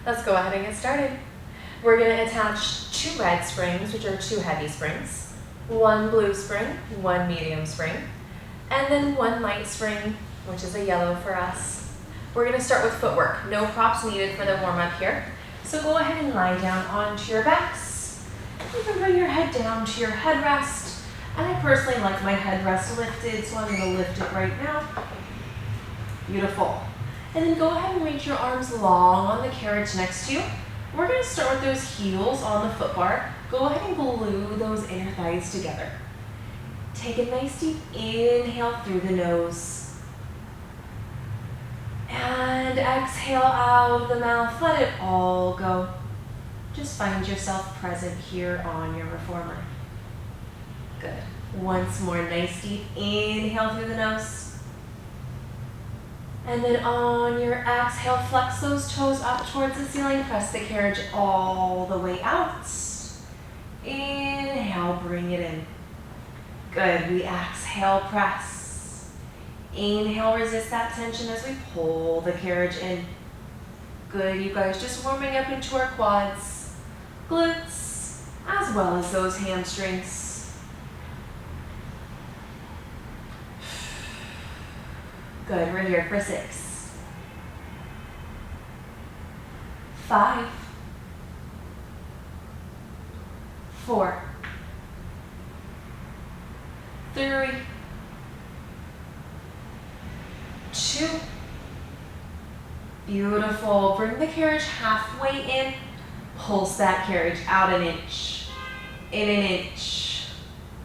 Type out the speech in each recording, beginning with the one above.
Let's go ahead and get started. We're going to attach 2 red springs, which are 2 heavy springs, 1 blue spring, 1 medium spring, and then 1 light spring, which is a yellow for us. We're going to start with footwork. No props needed for the warm-up here. So go ahead and lie down onto your backs. You can bring your head down to your headrest. And I personally like my headrest lifted, so I'm going to lift it right now. Beautiful. And then go ahead and reach your arms long on the carriage next to you. We're going to start with those heels on the foot bar. Go ahead and glue those inner thighs together. Take a nice deep inhale through the nose. And exhale out of the mouth. Let it all go. Just find yourself present here on your reformer. Good. Once more, nice deep inhale through the nose. And then on your exhale, flex those toes up towards the ceiling. Press the carriage all the way out. Inhale, bring it in. Good. We exhale, press. Inhale, resist that tension as we pull the carriage in. Good, you guys. Just warming up into our quads, glutes, as well as those hamstrings. Good, we're here for 6, 5, 4, 3, 2. Beautiful. Bring the carriage halfway in. Pulse that carriage out an inch, in an inch.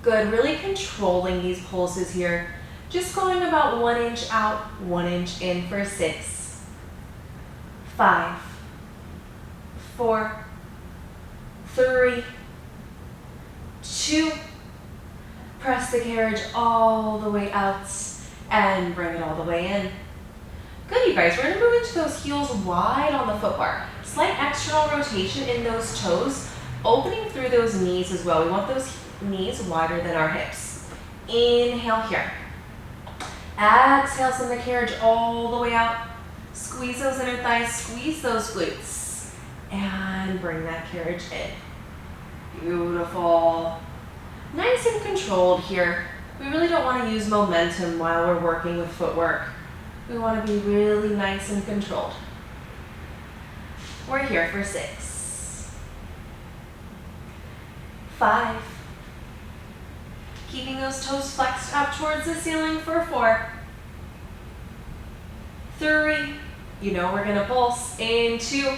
Good, really controlling these pulses here. Just going about 1 inch out, 1 inch in for 6, 5, 4, 3, 2. Press the carriage all the way out and bring it all the way in. Good, you guys. We're going to move into those heels wide on the foot bar. Slight external rotation in those toes, opening through those knees as well. We want those knees wider than our hips. Inhale here. Exhale, send the carriage all the way out. Squeeze those inner thighs, squeeze those glutes, and bring that carriage in. Beautiful. Nice and controlled here. We really don't want to use momentum while we're working with footwork. We want to be really nice and controlled. We're here for 6, 5. Keeping those toes flexed up towards the ceiling for 4, 3. You know we're going to pulse in 2.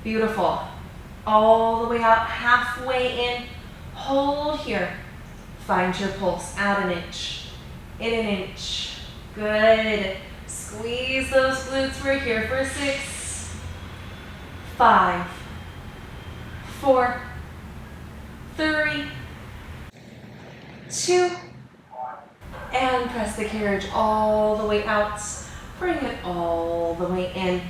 Beautiful. All the way out, halfway in. Hold here. Find your pulse out an inch, in an inch. Good. Squeeze those glutes. We're here for 6, 5, 4, 3, 2, and press the carriage all the way out. Bring it all the way in.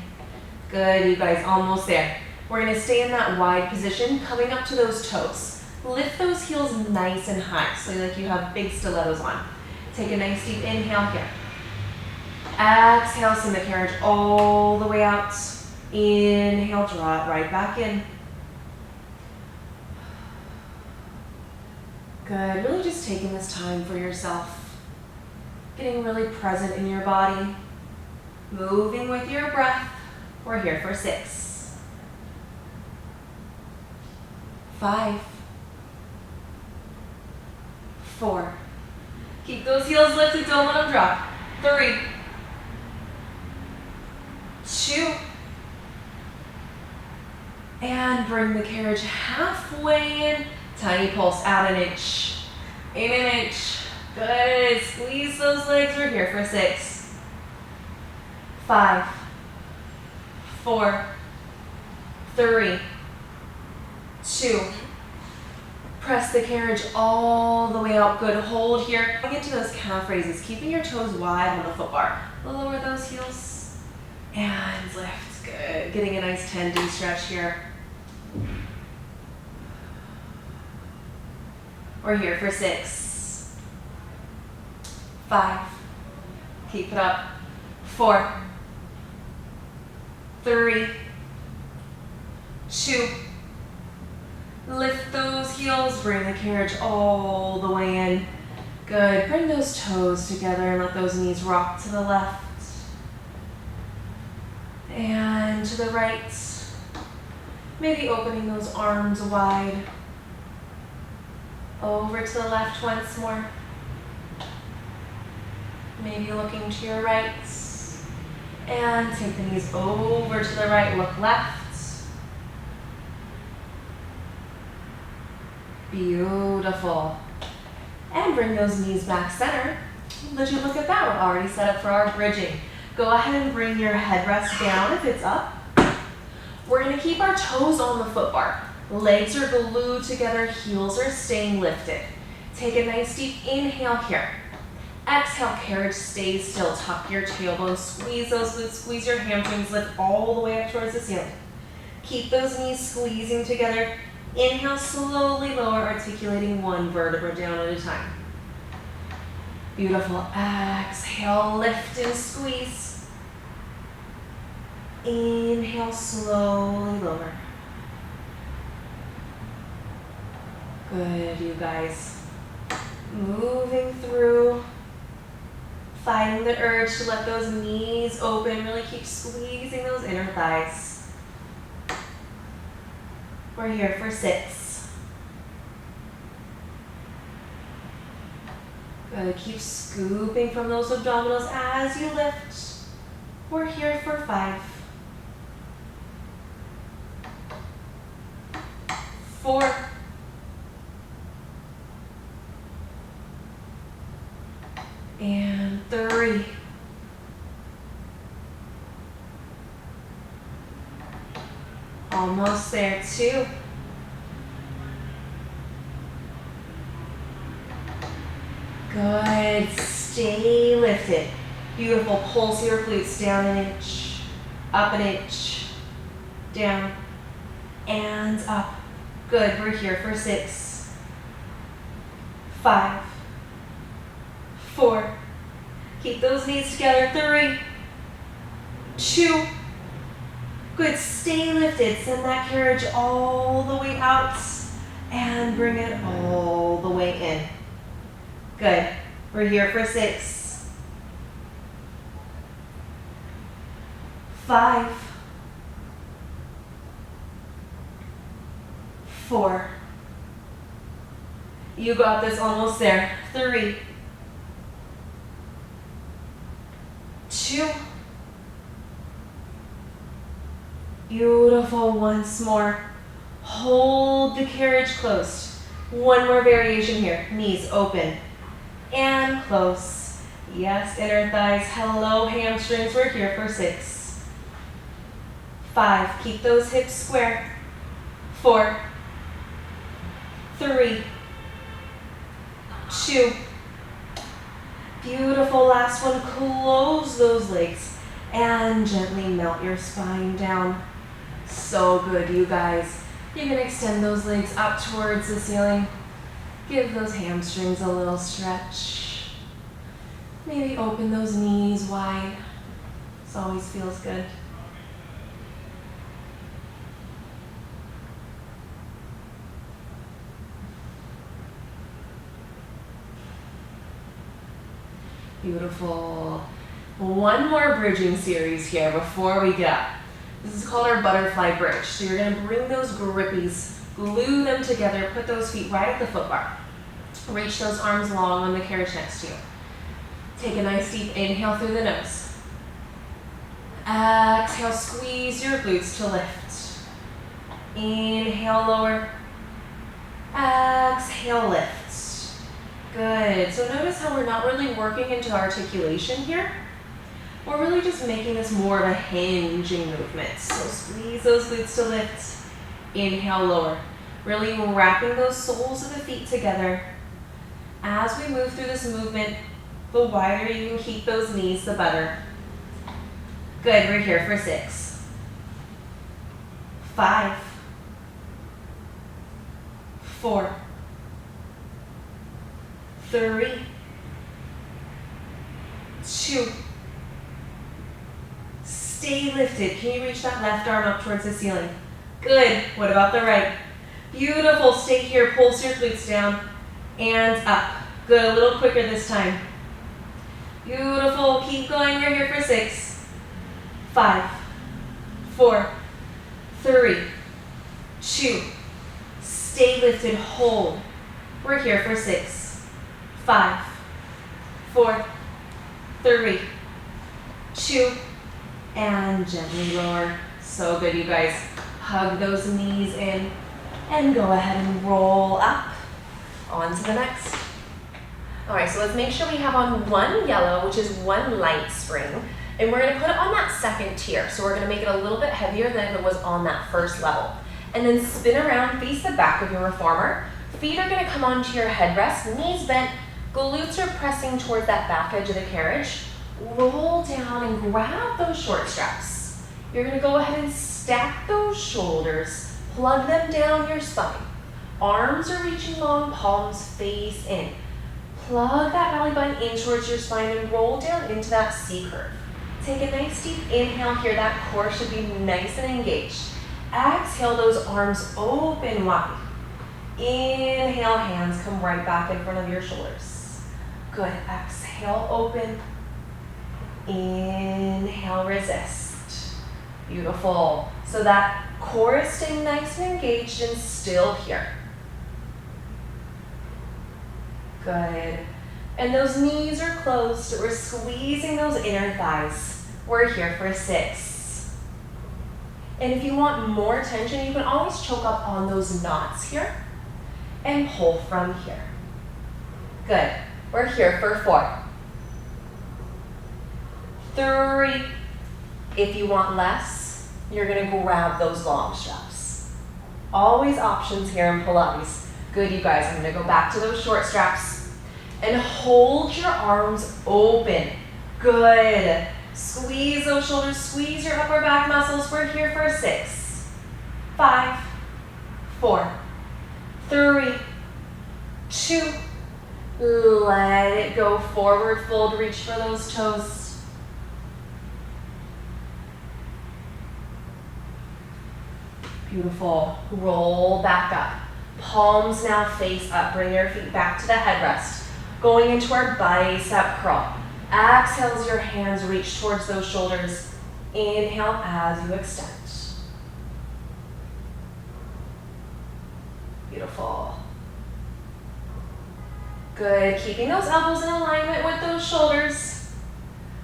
Good, you guys, almost there. We're going to stay in that wide position, coming up to those toes. Lift those heels nice and high, so like you have big stilettos on. Take a nice deep inhale here. Exhale, send the carriage all the way out. Inhale, draw it right back in. Good, really just taking this time for yourself. Getting really present in your body. Moving with your breath. We're here for 6, 5, 4. Keep those heels lifted, don't let them drop. 3, 2. And bring the carriage halfway in. Tiny pulse out an inch, in an inch. Good. Squeeze those legs. We're here for 6, 5, 4, 3, 2. Press the carriage all the way out. Good. Hold here. Get to those calf raises, keeping your toes wide on the foot bar. Lower those heels and lift. Good. Getting a nice tendon stretch here. We're here for 6, 5. Keep it up. 4, 3, 2. Lift those heels, bring the carriage all the way in. Good, bring those toes together and let those knees rock to the left and to the right. Maybe opening those arms wide. Over to the left once more. Maybe looking to your right. And take the knees over to the right, look left. Beautiful. And bring those knees back center. Let you look at that. We're already set up for our bridging. Go ahead and bring your headrest down if it's up. We're going to keep our toes on the foot bar. Legs are glued together, heels are staying lifted. Take a nice deep inhale here. Exhale, carriage stays still. Tuck your tailbone, squeeze those glutes, squeeze your hamstrings, lift all the way up towards the ceiling. Keep those knees squeezing together. Inhale, slowly lower, articulating one vertebra down at a time. Beautiful. Exhale, lift and squeeze. Inhale, slowly lower. Good, you guys. Moving through. Fighting the urge to let those knees open. Really keep squeezing those inner thighs. We're here for 6. Good. Keep scooping from those abdominals as you lift. We're here for 5. 4. And 3. Almost there. 2. Good. Stay lifted. Beautiful. Pulse your glutes down an inch, up an inch, down, and up. Good. We're here for 6. 5. 4. Keep those knees together. 3. 2. Good. Stay lifted. Send that carriage all the way out and bring it all the way in. Good. We're here for 6. 5. 4. You got this. Almost there. 3. 2. Beautiful. Once more. Hold the carriage closed. One more variation here. Knees open and close. Yes, inner thighs. Hello, hamstrings. We're here for 6. 5. Keep those hips square. 4. 3. 2. Beautiful. Last one. Close those legs and gently melt your spine down. So good, you guys. You can extend those legs up towards the ceiling. Give those hamstrings a little stretch. Maybe open those knees wide. This always feels good. Beautiful. One more bridging series here before we get up. This is called our butterfly bridge. So you're going to bring those grippies, glue them together, put those feet right at the foot bar. Reach those arms long on the carriage next to you. Take a nice deep inhale through the nose. Exhale, squeeze your glutes to lift. Inhale, lower. Exhale, lift. Good. So notice how we're not really working into articulation here. We're really just making this more of a hinging movement. So squeeze those glutes to lift. Inhale, lower. Really wrapping those soles of the feet together. As we move through this movement, the wider you can keep those knees, the better. Good, we're here for 6. 5. 4. 3. 2. Stay lifted. Can you reach that left arm up towards the ceiling? Good. What about the right? Beautiful. Stay here. Pulse your glutes down and up. Good. A little quicker this time. Beautiful. Keep going. We're here for 6, 5, 4, 3, 2. Stay lifted. Hold. We're here for 6, 5, 4, 3, 2, and gently lower. So good, you guys. Hug those knees in and go ahead and roll up. On to the next. All right, so let's make sure we have on one yellow, which is one light spring, and we're gonna put it on that second tier. So we're gonna make it a little bit heavier than if it was on that first level. And then spin around, face the back of your reformer. Feet are gonna come onto your headrest, knees bent, glutes are pressing towards that back edge of the carriage. Roll down and grab those short straps. You're gonna go ahead and stack those shoulders, plug them down your spine. Arms are reaching long, palms face in. Plug that belly button in towards your spine and roll down into that C curve. Take a nice deep inhale here. That core should be nice and engaged. Exhale, those arms open wide. Inhale, hands come right back in front of your shoulders. Good. Exhale, open. Inhale, resist. Beautiful. So that core is staying nice and engaged and still here. Good. And those knees are closed. We're squeezing those inner thighs. We're here for 6. And if you want more tension, you can always choke up on those knots here and pull from here. Good. We're here for 4, 3. If you want less, you're gonna grab those long straps. Always options here in Pilates. Good, you guys. I'm gonna go back to those short straps and hold your arms open. Good. Squeeze those shoulders, squeeze your upper back muscles. We're here for 6, 5, 4, 3, 2. Let it go. Forward fold, reach for those toes. Beautiful. Roll back up. Palms now face up. Bring your feet back to the headrest. Going into our bicep curl. Exhale as your hands reach towards those shoulders. Inhale as you extend. Beautiful. Good. Keeping those elbows in alignment with those shoulders.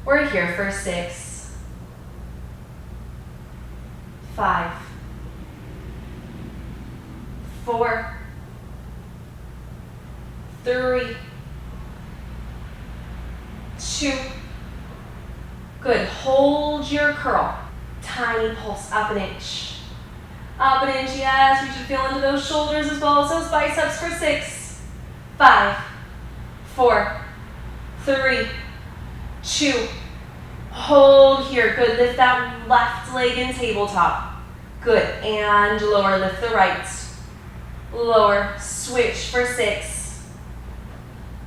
We're here for 6, 5, 4, 3, 2. Good. Hold your curl. Tiny pulse up an inch. Up an inch, yes. You should feel into those shoulders as well as those biceps for 6, 5, 4, 3, 2. Hold here. Good. Lift that left leg in tabletop. Good. And lower. Lift the right. Lower. Switch for 6,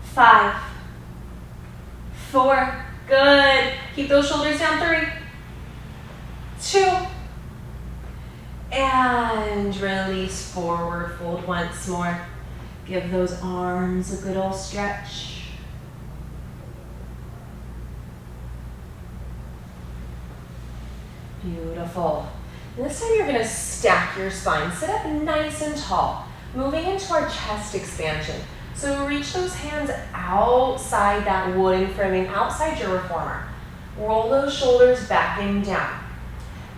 5, 4. Good. Keep those shoulders down. 3, 2. And release. Forward fold once more. Give those arms a good old stretch. Beautiful. And this time you're going to stack your spine. Sit up nice and tall. Moving into our chest expansion. So reach those hands outside that wooden framing, outside your reformer. Roll those shoulders back and down.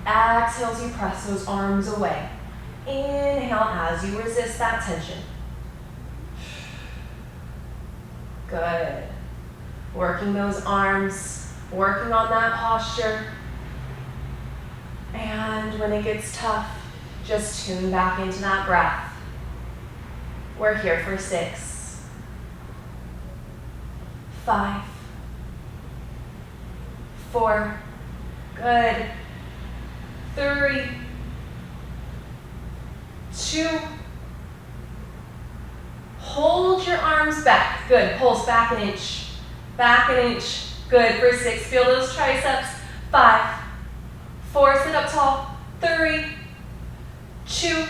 Exhale as you press those arms away. Inhale as you resist that tension. Good. Working those arms, working on that posture. And when it gets tough, just tune back into that breath. We're here for 6, 5, 4, good, 3, 2, hold your arms back, good, pulse back an inch, good, for 6, feel those triceps, 5, 4, sit up tall. 3, 2,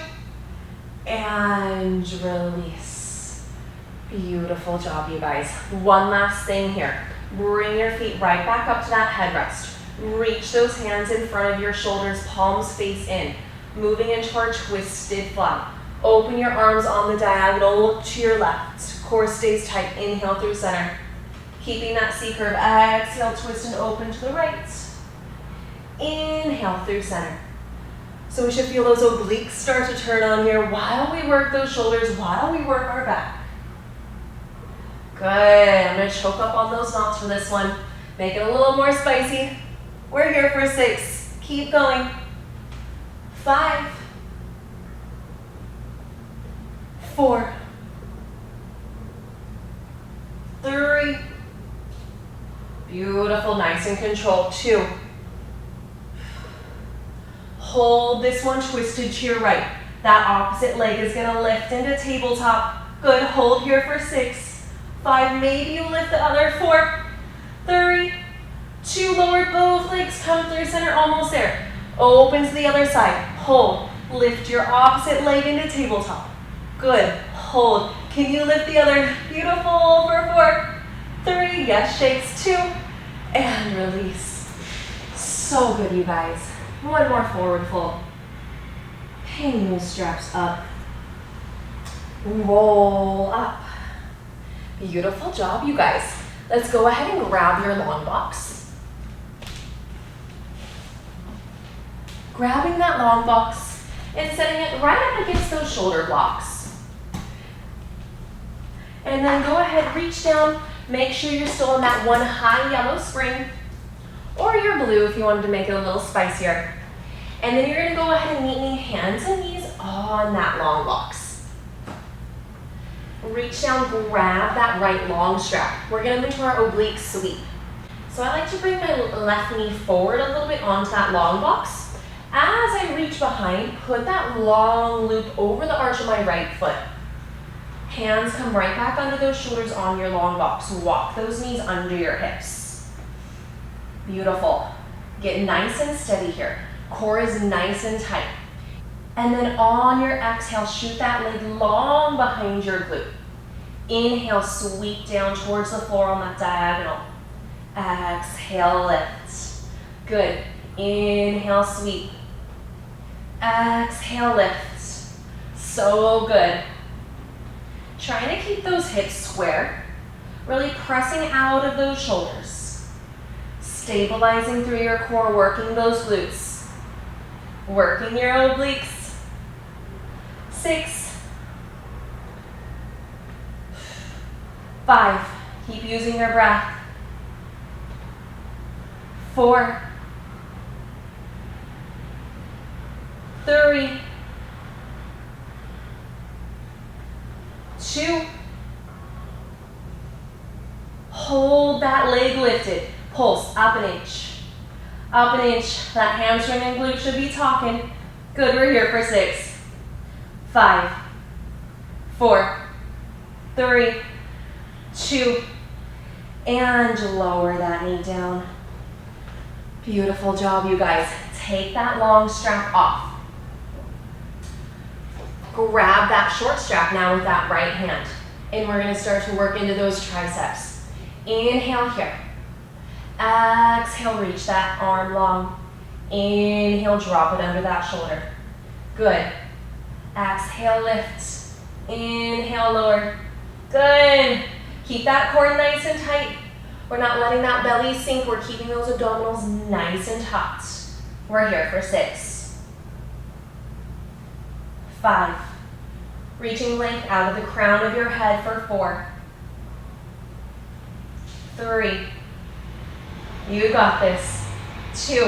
and release. Beautiful job, you guys. One last thing here. Bring your feet right back up to that headrest. Reach those hands in front of your shoulders, palms face in. Moving into our twisted fly. Open your arms on the diagonal, look to your left. Core stays tight, inhale through center. Keeping that C curve, exhale, twist and open to the right. Inhale through center. So we should feel those obliques start to turn on here while we work those shoulders, while we work our back. Good, I'm gonna choke up on those knots for this one. Make it a little more spicy. We're here for 6, keep going. 5, 4, 3, beautiful, nice and controlled. 2, hold this one twisted to your right. That opposite leg is gonna lift into tabletop. Good, hold here for 6, 5, maybe you lift the other. 4, 3, 2, lower both legs, come through center, almost there. Open to the other side, hold. Lift your opposite leg into tabletop. Good, hold. Can you lift the other? Beautiful, for 4, 3, yes, shakes, 2, and release. So good, you guys. One more forward fold. Hang those straps up. Roll up. Beautiful job, you guys. Let's go ahead and grab your long box. Grabbing that long box and setting it right up against those shoulder blocks. And then go ahead, reach down. Make sure you're still in that one high yellow spring, or your blue if you wanted to make it a little spicier. And then you're gonna go ahead and meet me hands and knees on that long box. Reach down, grab that right long strap. We're gonna move to our oblique sweep. So I like to bring my left knee forward a little bit onto that long box. As I reach behind, put that long loop over the arch of my right foot. Hands come right back under those shoulders on your long box. Walk those knees under your hips. Beautiful. Get nice and steady here. Core is nice and tight. And then on your exhale, shoot that leg long behind your glute. Inhale, sweep down towards the floor on that diagonal. Exhale, lift. Good. Inhale, sweep. Exhale, lift. So good. Trying to keep those hips square. Really pressing out of those shoulders. Stabilizing through your core, working those glutes. Working your obliques. 6, 5, keep using your breath. 4, 3, 2, hold that leg lifted. Pulse up an inch. Up an inch. That hamstring and glute should be talking. Good, we're here for 6, 5, 4, 3, 2, and lower that knee down. Beautiful job, you guys. Take that long strap off. Grab that short strap now with that right hand. And we're gonna start to work into those triceps. Inhale here. Exhale, reach that arm long. Inhale, drop it under that shoulder. Good. Exhale, lift. Inhale, lower. Good. Keep that core nice and tight. We're not letting that belly sink. We're keeping those abdominals nice and taut. We're here for 6, 5. Reaching length out of the crown of your head for 4, 3. You got this. 2.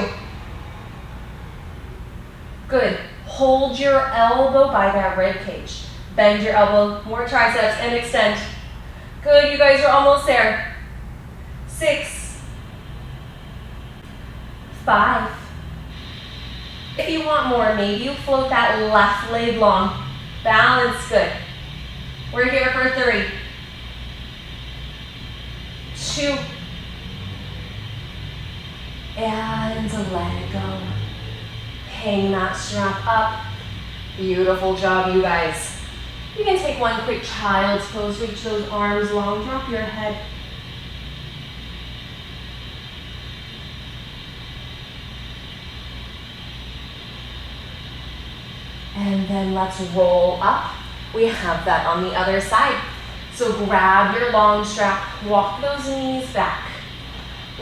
Good. Hold your elbow by that rib cage. Bend your elbow, more triceps, and extend. Good, you guys are almost there. 6, 5. If you want more, maybe you float that left leg long. Balance, good. We're here for 3, 2, and let it go. Hang that strap up. Beautiful job, you guys. You can take one quick child's pose, reach those arms long, drop your head. And then let's roll up. We have that on the other side. So grab your long strap, walk those knees back.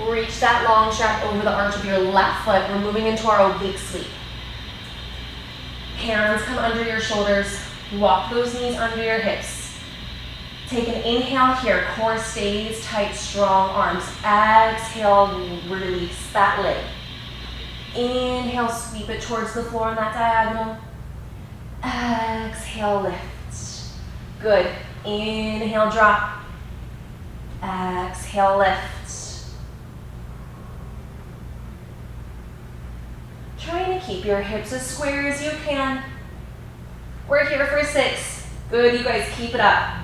Reach that long strap over the arch of your left foot. We're moving into our oblique sweep. Hands come under your shoulders. Walk those knees under your hips. Take an inhale here. Core stays tight, strong arms. Exhale, release that leg. Inhale, sweep it towards the floor on that diagonal. Exhale, lift. Good. Inhale, drop. Exhale, lift. Trying to keep your hips as square as you can. We're here for 6. Good, you guys, keep it up.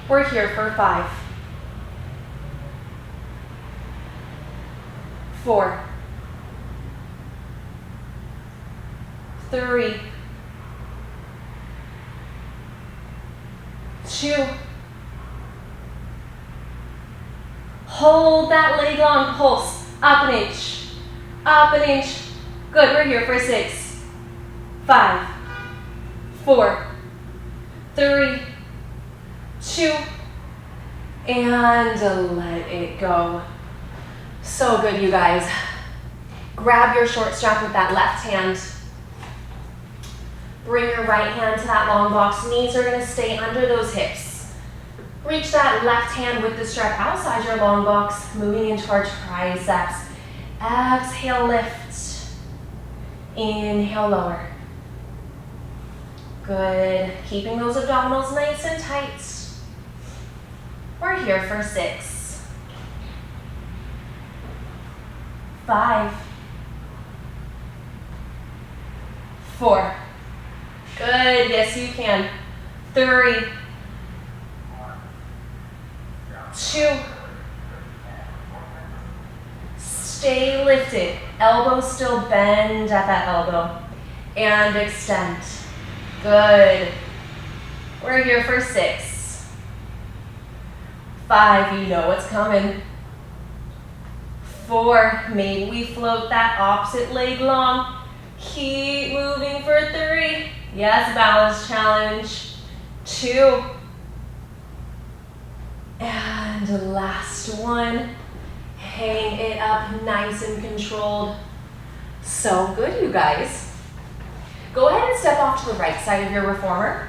We're here for 5. 4. 3. 2. Hold that leg long, pulse. Up an inch. Up an inch. Good, we're here for 6. 5. 4. 3. 2. And let it go. So good, you guys. Grab your short strap with that left hand. Bring your right hand to that long box. Knees are going to stay under those hips. Reach that left hand with the strap outside your long box, moving into our triceps. Exhale, lift. Inhale, lower. Good. Keeping those abdominals nice and tight. We're here for 6. 5. 4. Good. Yes, you can. 3. 2. Stay lifted. Elbows still bend at that elbow. And extend. Good. We're here for 6. 5. You know what's coming. 4. Maybe we float that opposite leg long. Keep moving for 3. Yes, balance challenge. 2. And last one. Hang it up nice and controlled. So good, you guys. Go ahead and step off to the right side of your reformer.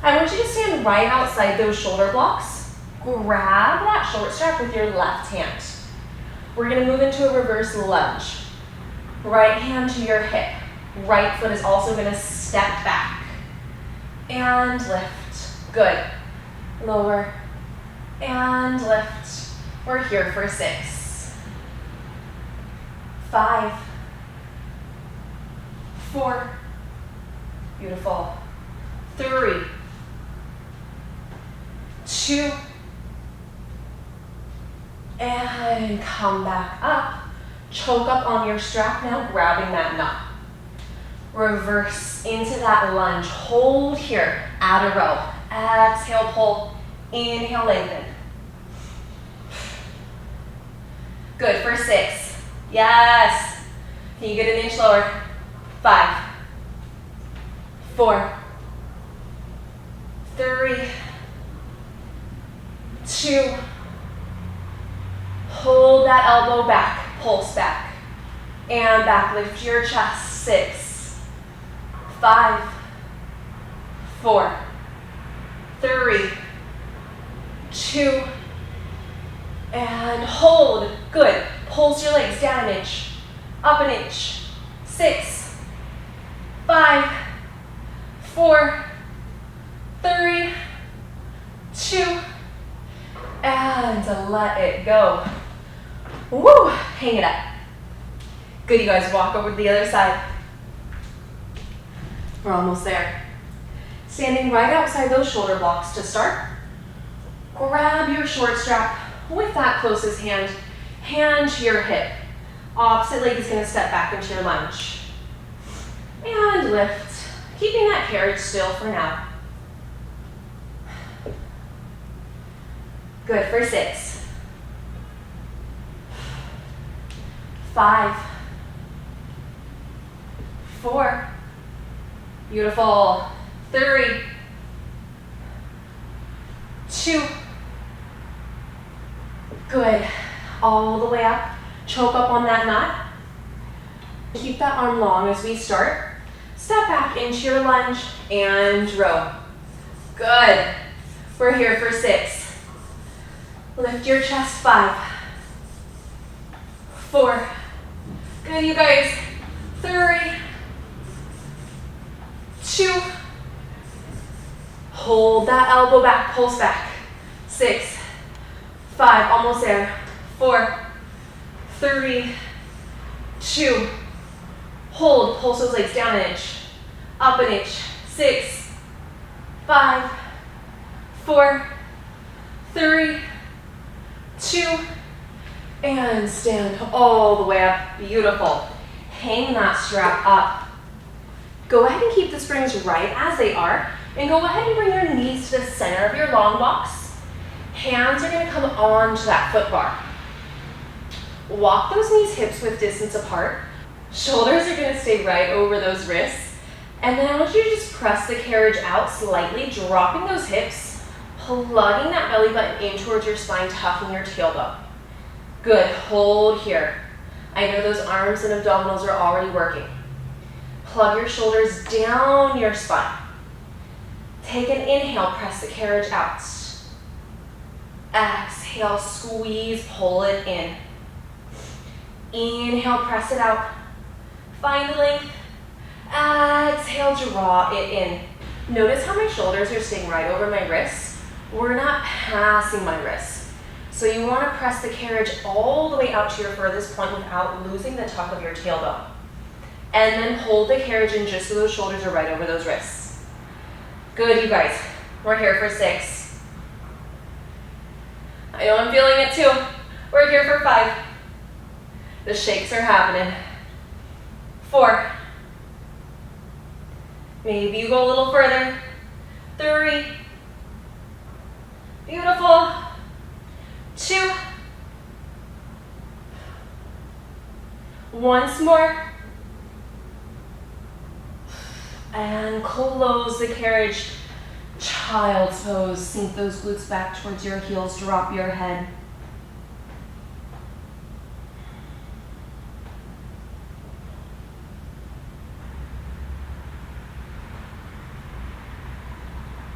I want you to stand right outside those shoulder blocks. Grab that short strap with your left hand. We're going to move into a reverse lunge. Right hand to your hip. Right foot is also going to step back. And lift. Good. Lower. And lift. We're here for 6. 5. 4. Beautiful. 3. 2. And come back up. Choke up on your strap now, grabbing that knot. Reverse into that lunge. Hold here. Add a row. Exhale, pull. Inhale, lengthen. Good for 6. Yes. Can you get an inch lower? 5. 4. 3. 2. Hold that elbow back. Pulse back. And back. Lift your chest. 6. 5. 4. 3. 2. And hold. Good. Pulse your legs down an inch. Up an inch. 6. 5. 4. 3. 2. And let it go. Woo! Hang it up. Good, you guys. Walk over to the other side. We're almost there. Standing right outside those shoulder blocks to start. Grab your short strap with that closest hand. Hand to your hip. Opposite leg is gonna step back into your lunge. And lift, keeping that carriage still for now. Good for 6. 5. 4. Beautiful. 3. 2. Good. All the way up. Choke up on that knot. Keep that arm long as we start. Step back into your lunge and row. Good. We're here for 6. Lift your chest. 5. 4. Good, you guys. 3. 2. Hold that elbow back, pulse back. 6. 5, almost there. 4. 3. 2. Hold, pulse those legs down an inch, up an inch. 6. 5. 4. 3. 2. And stand all the way up. Beautiful. Hang that strap up. Go ahead and keep the springs right as they are, and go ahead and bring your knees to the center of your long box. Hands are going to come onto that foot bar. Walk those knees hips width distance apart. Shoulders are going to stay right over those wrists. And then I want you to just press the carriage out slightly, dropping those hips, plugging that belly button in towards your spine, tucking your tailbone. Good, hold here. I know those arms and abdominals are already working. Plug your shoulders down your spine. Take an inhale, press the carriage out. Exhale, squeeze, pull it in. Inhale, press it out. Find the length. Exhale, draw it in. Notice how my shoulders are staying right over my wrists. We're not passing my wrists. So you want to press the carriage all the way out to your furthest point without losing the tuck of your tailbone. And then hold the carriage in just so those shoulders are right over those wrists. Good, you guys. We're here for 6. I know I'm feeling it too. We're here for 5. The shakes are happening. 4. Maybe you go a little further. 3. Beautiful. 2. Once more. And close the carriage. Child's pose. Sink those glutes back towards your heels. Drop your head.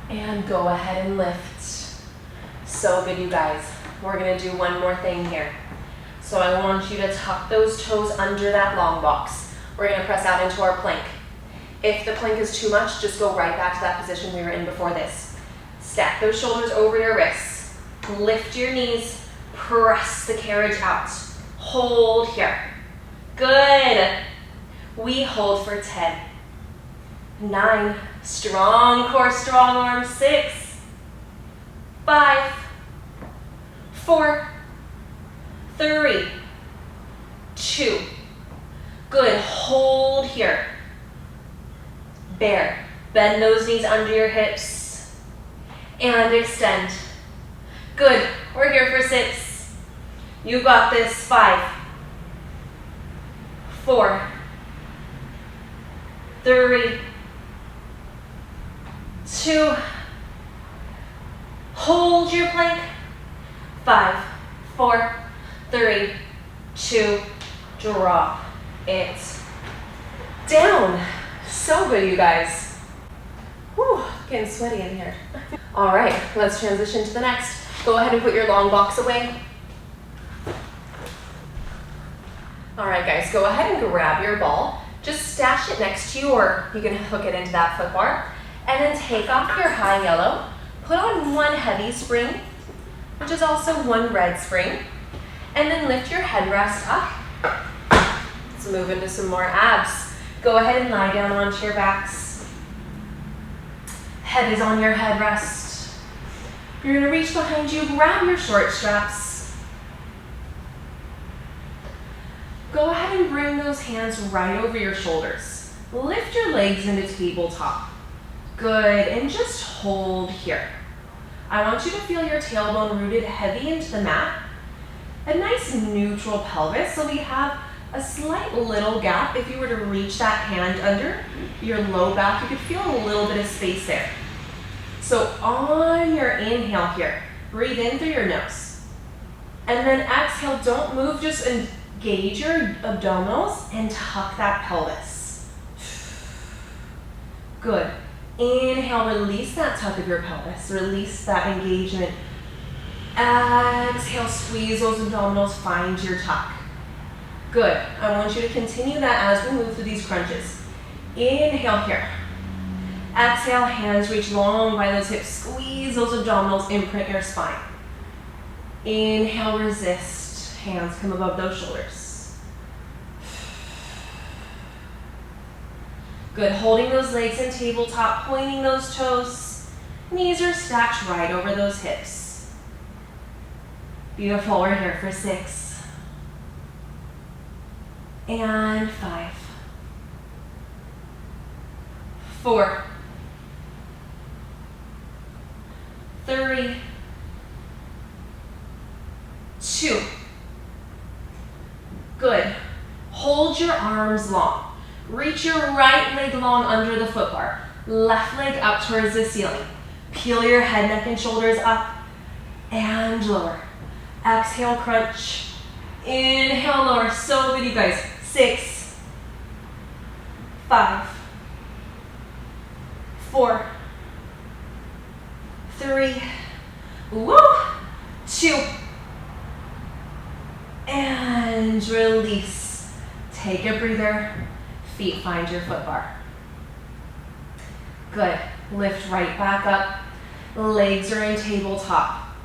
And go ahead and lift. So good, you guys. We're going to do one more thing here. So I want you to tuck those toes under that long box. We're going to press out into our plank. If the plank is too much, just go right back to that position we were in before this. Stack those shoulders over your wrists. Lift your knees. Press the carriage out. Hold here. Good. We hold for 10. 9. Strong core, strong arms. 6. 5. 4. 3. 2. Good. Hold here. Bear. Bend those knees under your hips. And extend. Good. We're here for 6. You got this. 5. 4. 3. 2. Hold your plank. 5. 4. 3. 2. Drop it down. So good, you guys. Whew, getting sweaty in here. All right, let's transition to the next. Go ahead and put your long box away. All right, guys, go ahead and grab your ball. Just stash it next to you, or you can hook it into that foot bar. And then take off your high yellow. Put on one heavy spring, which is also one red spring. And then lift your headrest up. Let's move into some more abs. Go ahead and lie down onto your backs. Head is on your headrest. You're going to reach behind you, grab your short straps. Go ahead and bring those hands right over your shoulders. Lift your legs into tabletop. Good, and just hold here. I want you to feel your tailbone rooted heavy into the mat. A nice neutral pelvis, so we have a slight little gap. If you were to reach that hand under your low back, you could feel a little bit of space there. So on your inhale here, breathe in through your nose. And then exhale, don't move, just engage your abdominals and tuck that pelvis. Good. Inhale, release that tuck of your pelvis, release that engagement. Exhale, squeeze those abdominals, find your tuck. Good. I want you to continue that as we move through these crunches. Inhale here. Exhale, hands reach long by those hips. Squeeze those abdominals, imprint your spine. Inhale, resist. Hands come above those shoulders. Good. Holding those legs in tabletop, pointing those toes. Knees are stacked right over those hips. Beautiful. We're here for 6. And 5. 4. 3. 2. Good. Hold your arms long. Reach your right leg long under the foot bar. Left leg up towards the ceiling. Peel your head, neck, and shoulders up and lower. Exhale, crunch. Inhale, lower. So good, you guys. 6. 5. 4. 3. Woo! 2. And release. Take a breather. Feet find your foot bar. Good. Lift right back up. Legs are in tabletop.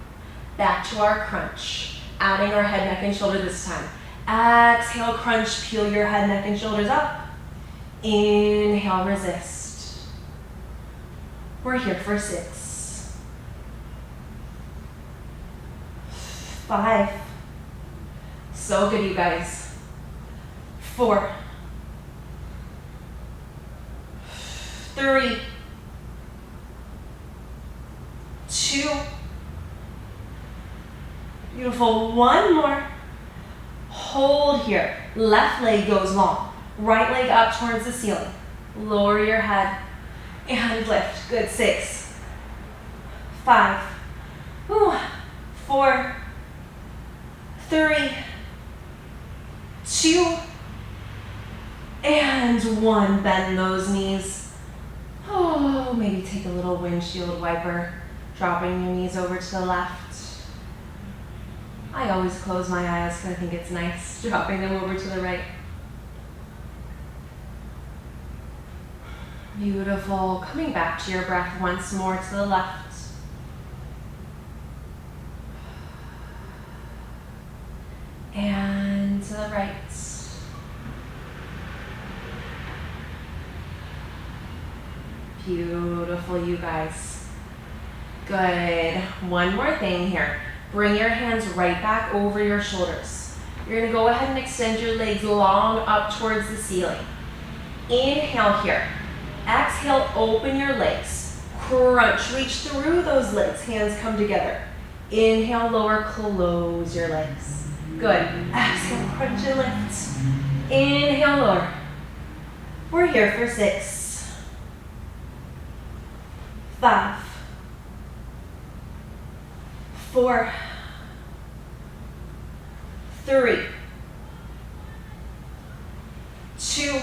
Back to our crunch. Adding our head, neck, and shoulder this time. Exhale, crunch. Peel your head, neck, and shoulders up. Inhale, resist. We're here for 6. 5. So good, you guys. 4. 3. 2. Beautiful. 1 more. Hold here. Left leg goes long. Right leg up towards the ceiling. Lower your head and lift. Good. 6. 5. 4. 3. 2. And 1. Bend those knees. Oh, maybe take a little windshield wiper. Dropping your knees over to the left. I always close my eyes because I think it's nice dropping them over to the right. Beautiful. Coming back to your breath once more to the left. And to the right. Beautiful, you guys. Good. One more thing here. Bring your hands right back over your shoulders. You're going to go ahead and extend your legs long up towards the ceiling. Inhale here. Exhale, open your legs. Crunch, reach through those legs. Hands come together. Inhale, lower, close your legs. Good. Exhale, crunch and lift. Inhale, lower. We're here for 6. 5. 4. 3. 2.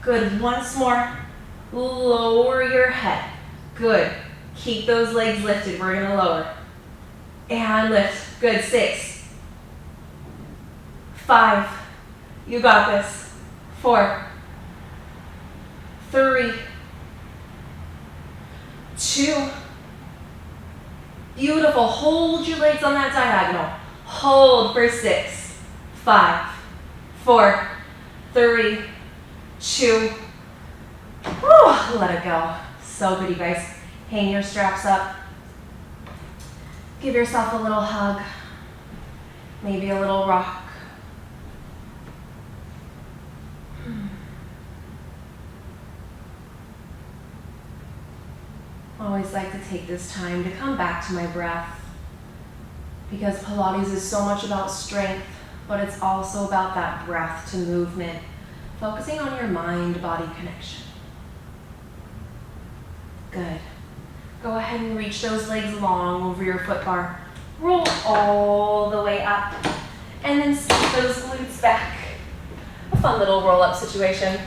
Good. Once more. Lower your head. Good. Keep those legs lifted. We're going to lower. And lift. Good. 6. 5. You got this. 4. 3. 2. Beautiful. Hold your legs on that diagonal. Hold for 6. 5. 4. 3. 2. Whew, let it go. So good, you guys. Hang your straps up. Give yourself a little hug. Maybe a little rock. I always like to take this time to come back to my breath, because Pilates is so much about strength, but it's also about that breath to movement, focusing on your mind-body connection. Good. Go ahead and reach those legs long over your foot bar. Roll all the way up, and then scoot those glutes back. A fun little roll-up situation.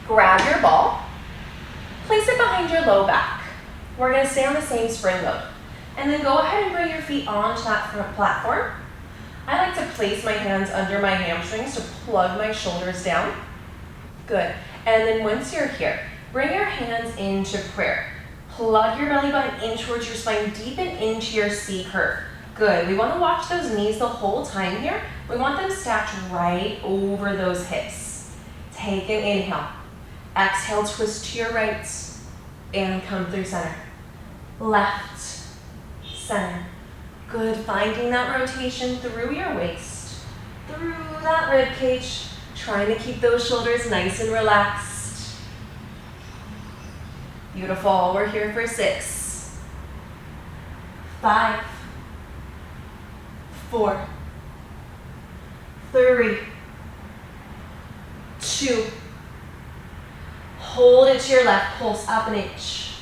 Grab your ball, place it behind your low back. We're going to stay on the same spring load. And then go ahead and bring your feet onto that front platform. I like to place my hands under my hamstrings to plug my shoulders down. Good. And then once you're here, bring your hands into prayer. Plug your belly button in towards your spine, deepen into your C curve. Good. We want to watch those knees the whole time here. We want them stacked right over those hips. Take an inhale. Exhale, twist to your right, and come through center. Left, center. Good. Finding that rotation through your waist, through that rib cage. Trying to keep those shoulders nice and relaxed. Beautiful. We're here for 6, 5, 4, 3, 2. Hold it to your left. Pulse up an inch.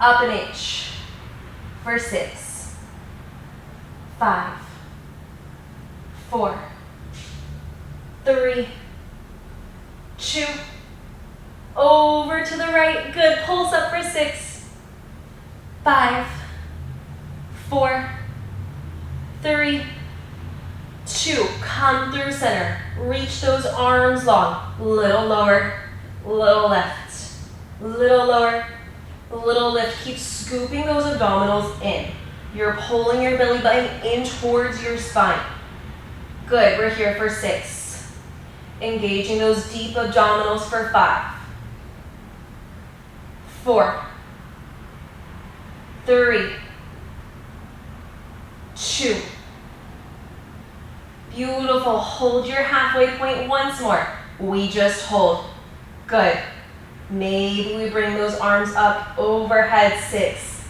Up an inch. For 6, 5, 4, 3, 2. Over to the right. Good. Pulse up for 6, 5, 4, 3, 2. Come through center. Reach those arms long. Little lower, little left. Little lower, little lift. Keep scooping those abdominals in. You're pulling your belly button in towards your spine. Good. We're here for 6. Engaging those deep abdominals for 5, 4, 3, 2. Beautiful. Hold your halfway point once more. We just hold. Good. Maybe we bring those arms up overhead. 6,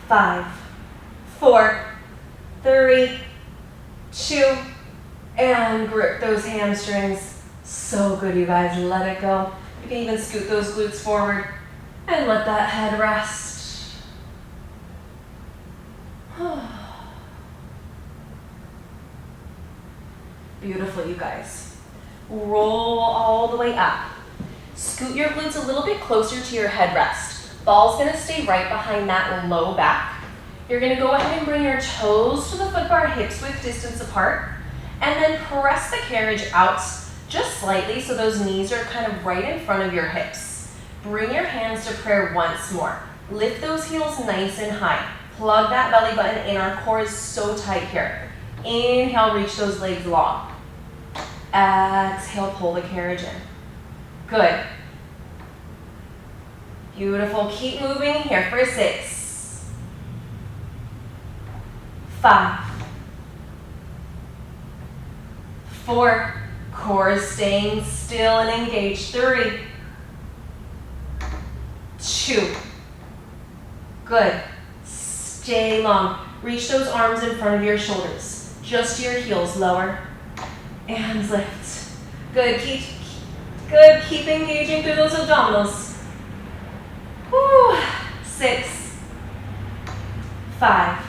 5, 4, 3, 2, and grip those hamstrings. So good, you guys. Let it go. You can even scoot those glutes forward and let that head rest. Beautiful, you guys. Roll all the way up. Scoot your glutes a little bit closer to your head rest. Ball's gonna stay right behind that low back. You're gonna go ahead and bring your toes to the foot bar, hips width distance apart, and then press the carriage out just slightly so those knees are kind of right in front of your hips. Bring your hands to prayer once more. Lift those heels nice and high. Plug that belly button in. Our core is so tight here. Inhale, reach those legs long. Exhale, pull the carriage in. Good. Beautiful. Keep moving here for 6, 5, 4. Core is staying still and engaged. 3, 2. Good. Stay long. Reach those arms in front of your shoulders. Just your heels lower and lift. Good. Keep engaging through those abdominals. Woo. 6, 5,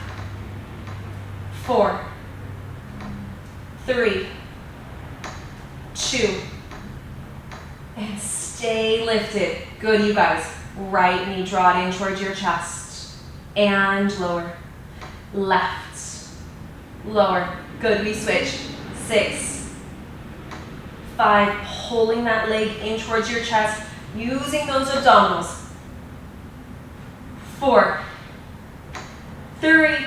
4, 3, 2, and stay lifted. Good, you guys. Right knee draw it in towards your chest and lower. Left, lower. Good, we switch. 6, 5, pulling that leg in towards your chest, using those abdominals. 4, 3,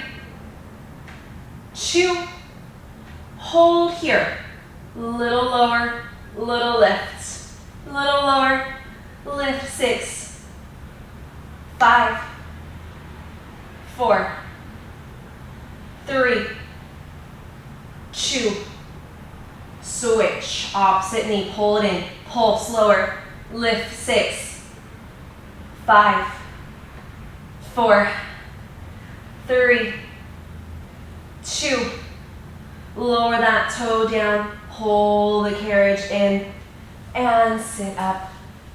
2, hold here. Little lower, little lift. Little lower, lift. 6, 5, 4, 3, 2, switch. Opposite knee, pull it in. Pulse lower, lift. 6, 5, 4, 3, 2. Lower that toe down, pull the carriage in, and sit up.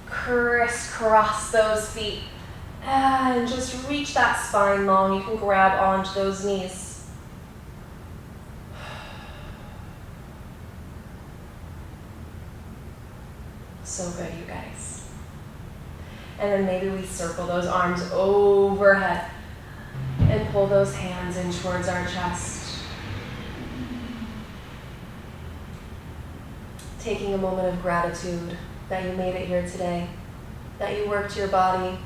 Crisscross those feet. And just reach that spine long. You can grab onto those knees. So good, you guys. And then maybe we circle those arms overhead and pull those hands in towards our chest. Taking a moment of gratitude that you made it here today, that you worked your body,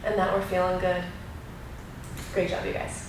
and that we're feeling good. Great job, you guys.